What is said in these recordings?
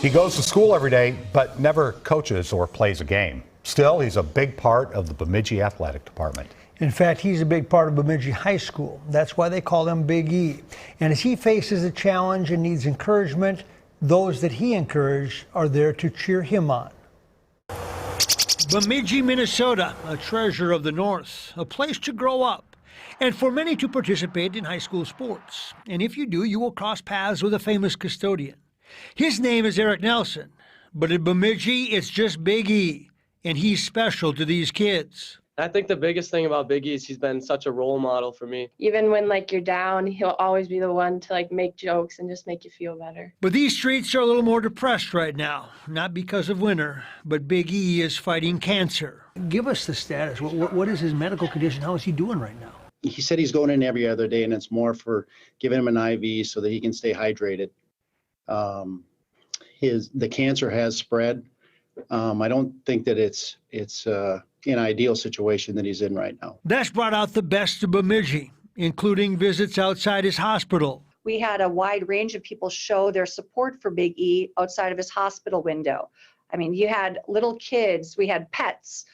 He goes to school every day, but never coaches or plays a game. Still, he's a big part of the Bemidji athletic department. In fact, he's a big part of Bemidji High School. That's why they call him Big E. And as he faces a challenge and needs encouragement, those that he encouraged are there to cheer him on. Bemidji, Minnesota, a treasure of the North, a place to grow up, and for many to participate in high school sports. And if you do, you will cross paths with a famous custodian. His name is Eric Nelson, but in Bemidji, it's just Big E, and he's special to these kids. I think the biggest thing about Big E is he's been such a role model for me. Even when you're down, he'll always be the one to make jokes and just make you feel better. But these streets are a little more depressed right now, not because of winter, but Big E is fighting cancer. Give us the status. What is his medical condition? How is he doing right now? He said he's going in every other day, and it's more for giving him an IV so that he can stay hydrated. The cancer has spread. I don't think that it's an ideal situation that he's in right now. That's brought out the best of Bemidji, including visits outside his hospital. We had a wide range of people show their support for Big E outside of his hospital window. I mean, you had little kids, we had pets,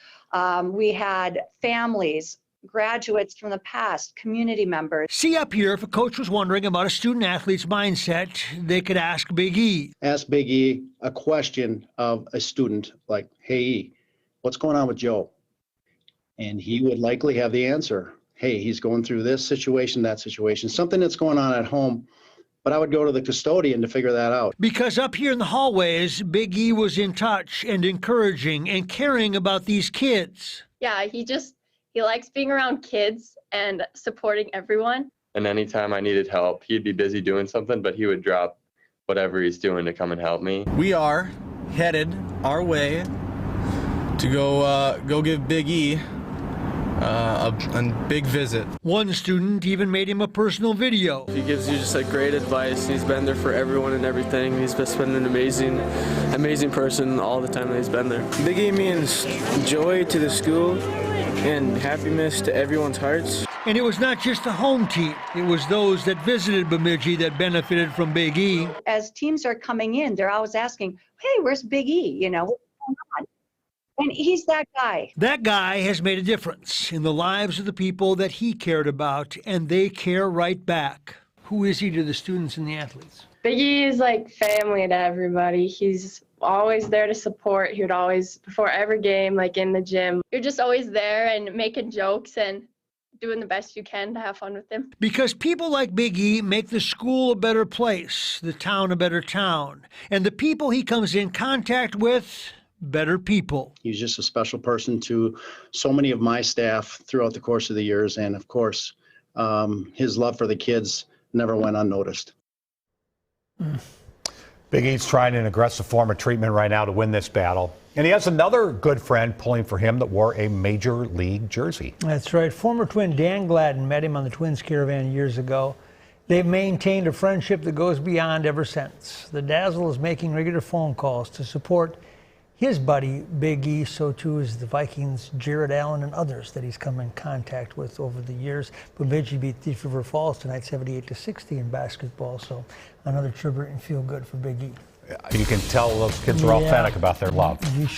we had families, graduates from the past, community members. See up here, if a coach was wondering about a student athlete's mindset, they could ask Big E. Ask Big E a question of a student like, hey, E, what's going on with Joe? And he would likely have the answer. Hey, he's going through this situation, that situation, something that's going on at home. But I would go to the custodian to figure that out. Because up here in the hallways, Big E was in touch and encouraging and caring about these kids. Yeah, he likes being around kids and supporting everyone. And anytime I needed help, he'd be busy doing something, but he would drop whatever he's doing to come and help me. We are headed our way to go give Big E a big visit. One student even made him a personal video. He gives you just great advice. He's been there for everyone and everything. He's just been an amazing person all the time that he's been there. Big E means joy to the school and happiness to everyone's hearts. And it was not just the home team. It was those that visited Bemidji that benefited from Big E. As teams are coming in, they're always asking, hey, where's Big E? What's going on? And he's that guy. That guy has made a difference in the lives of the people that he cared about, and they care right back. Who is he to the students and the athletes? Big E is like family to everybody. He's always there to support. He would always, before every game, in the gym, you're just always there and making jokes and doing the best you can to have fun with him. Because people like Big E make the school a better place, the town a better town, and the people he comes in contact with, better people. He's just a special person to so many of my staff throughout the course of the years. And of course, his love for the kids never went unnoticed. Big E's trying an aggressive form of treatment right now to win this battle. And he has another good friend pulling for him that wore a major league jersey. That's right. Former twin Dan Gladden met him on the Twins caravan years ago. They've maintained a friendship that goes beyond ever since. The Dazzle is making regular phone calls to support his buddy, Big E. So too is the Vikings' Jared Allen and others that he's come in contact with over the years. Bemidji beat Thief River Falls tonight, 78-60 in basketball. So another tribute and feel good for Big E. You can tell those kids are authentic about their love.